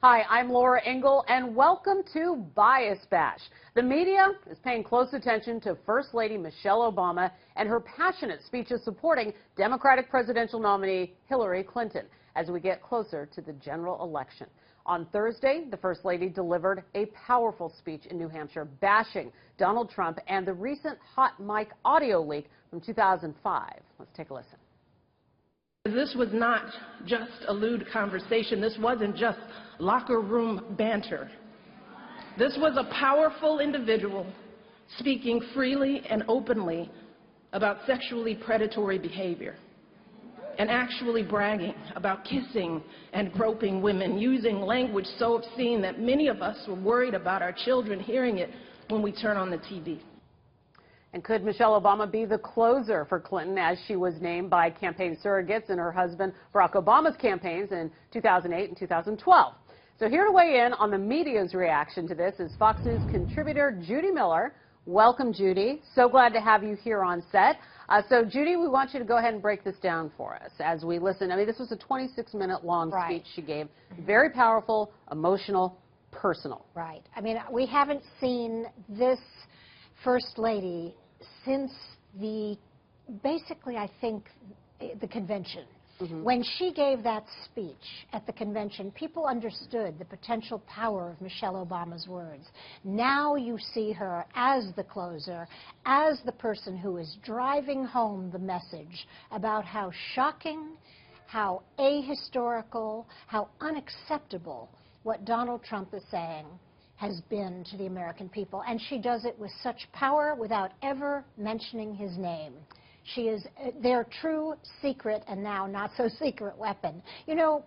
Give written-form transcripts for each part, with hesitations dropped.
Hi, I'm Laura Engel, and welcome to Bias Bash. The media is paying close attention to First Lady Michelle Obama and her passionate speeches supporting Democratic presidential nominee Hillary Clinton as we get closer to the general election. On Thursday, the First Lady delivered a powerful speech in New Hampshire bashing Donald Trump and the recent hot mic audio leak from 2005. Let's take a listen. This was not just a lewd conversation. This wasn't just locker room banter. This was a powerful individual speaking freely and openly about sexually predatory behavior and actually bragging about kissing and groping women, using language so obscene that many of us were worried about our children hearing it when we turn on the TV. And could Michelle Obama be the closer for Clinton, as she was named by campaign surrogates in her husband Barack Obama's campaigns in 2008 and 2012? So here to weigh in on the media's reaction to this is Fox News contributor Judy Miller. Welcome, Judy. So glad to have you here on set. So, Judy, we want you to go ahead and break this down for us as we listen. I mean, this was a 26-minute long speech she gave. Very powerful, emotional, personal. Right. I mean, we haven't seen this First Lady since basically, I think, the convention. When she gave that speech at the convention, people understood the potential power of Michelle Obama's words. Now you see her as the closer, as the person who is driving home the message about how shocking, how ahistorical, how unacceptable what Donald Trump is saying has been to the American people. And she does it with such power without ever mentioning his name. She is their true secret and now not so secret weapon. You know,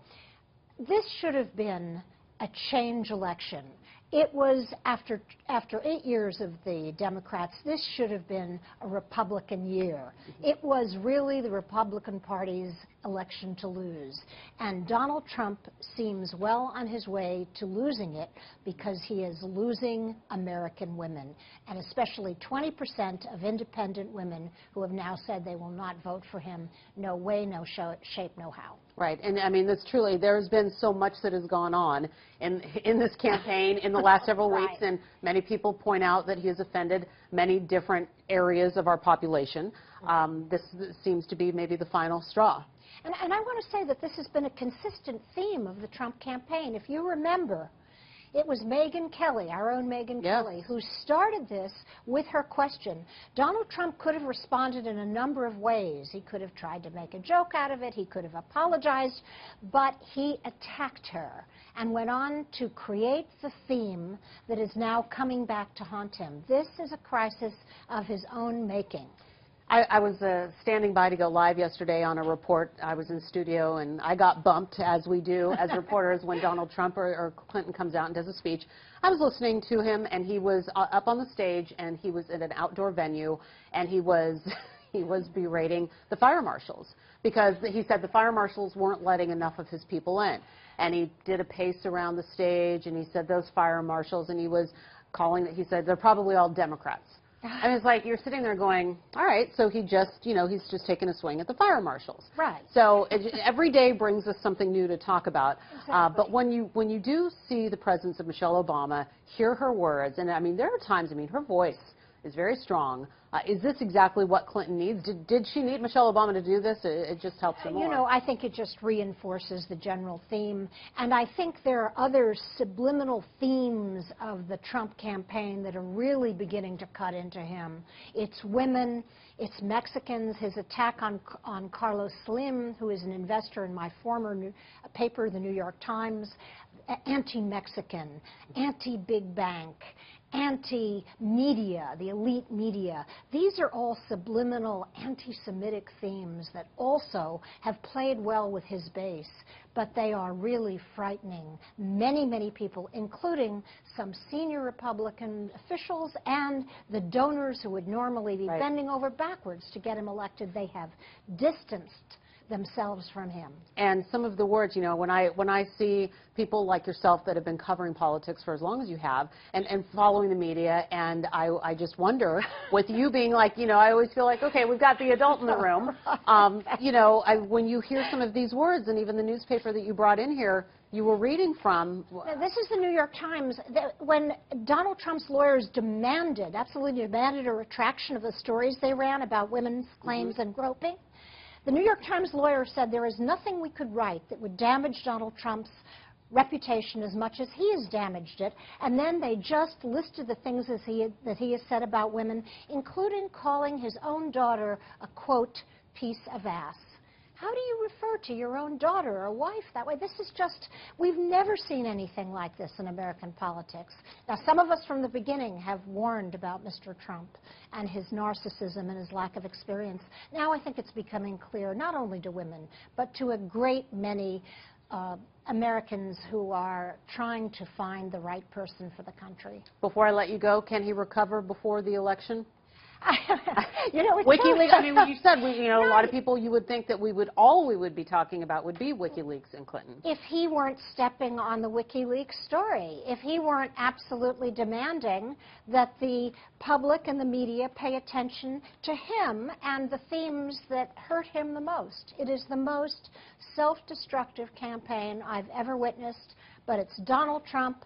this should have been a change election. It was after 8 years of the Democrats, this should have been a Republican year. It was really the Republican Party's election to lose. And Donald Trump seems well on his way to losing it because he is losing American women, and especially 20% of independent women who have now said they will not vote for him. No way, no shape, no how. Right, and I mean, that's truly, there's been so much that has gone on in this campaign in the last several weeks, and many people point out that he has offended many different areas of our population. This seems to be maybe the final straw. And I want to say that this has been a consistent theme of the Trump campaign. If you remember, it was Megyn Kelly, our own Megyn Kelly, who started this with her question. Donald Trump could have responded in a number of ways. He could have tried to make a joke out of it. He could have apologized. But he attacked her and went on to create the theme that is now coming back to haunt him. This is a crisis of his own making. I was standing by to go live yesterday on a report. I was in studio, and I got bumped, as we do as reporters when Donald Trump or Clinton comes out and does a speech. I was listening to him, and he was up on the stage, and he was at an outdoor venue, and he was berating the fire marshals because he said the fire marshals weren't letting enough of his people in. And he did a pace around the stage, and he said those fire marshals, and he was calling it, he said, they're probably all Democrats. And it's like you're sitting there going, all right, so he just, you know, he's just taking a swing at the fire marshals. Right. So every day brings us something new to talk about. Exactly. But when you do see the presence of Michelle Obama, hear her words, and I mean, there are times, I mean, her voice is very strong. Is this exactly what Clinton needs? Did she need Michelle Obama to do this? It just helps her more. You know, I think it just reinforces the general theme. And I think there are other subliminal themes of the Trump campaign that are really beginning to cut into him. It's women, it's Mexicans, his attack on Carlos Slim, who is an investor in my former paper, the New York Times, anti-Mexican, anti-big bank, anti-media, the elite media. These are all subliminal anti-Semitic themes that also have played well with his base, but they are really frightening many, many people, including some senior Republican officials and the donors who would normally be bending over backwards to get him elected. They have distanced themselves from him. And some of the words, you know, when I see people like yourself that have been covering politics for as long as you have and following the media, and I just wonder, with you being like, you know, I always feel like, okay, we've got the adult in the room. You know, when you hear some of these words, and even the newspaper that you brought in here, you were reading from. This is the New York Times. When Donald Trump's lawyers absolutely demanded a retraction of the stories they ran about women's claims and groping, the New York Times lawyer said there is nothing we could write that would damage Donald Trump's reputation as much as he has damaged it. And then they just listed the things that he has said about women, including calling his own daughter a, quote, piece of ass. How do you refer to your own daughter or wife that way? This is just, we've never seen anything like this in American politics. Now, some of us from the beginning have warned about Mr. Trump and his narcissism and his lack of experience. Now I think it's becoming clear, not only to women, but to a great many Americans who are trying to find the right person for the country. Before I let you go, can he recover before the election? You know, WikiLeaks, I mean, what you said, you know, a lot of people, you would think that we would be talking about would be WikiLeaks and Clinton. If he weren't stepping on the WikiLeaks story, if he weren't absolutely demanding that the public and the media pay attention to him and the themes that hurt him the most. It is the most self-destructive campaign I've ever witnessed, but it's Donald Trump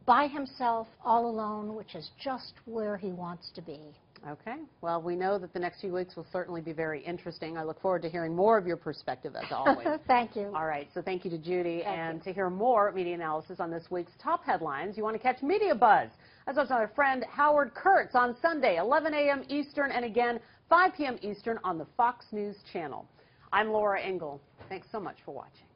by himself, all alone, which is just where he wants to be. Okay. Well, we know that the next few weeks will certainly be very interesting. I look forward to hearing more of your perspective, as always. Thank you. All right. So thank you to Judy. Thank you. To hear more media analysis on this week's top headlines, you want to catch Media Buzz. That's with our friend Howard Kurtz on Sunday, 11 a.m. Eastern, and again, 5 p.m. Eastern on the Fox News Channel. I'm Laura Engel. Thanks so much for watching.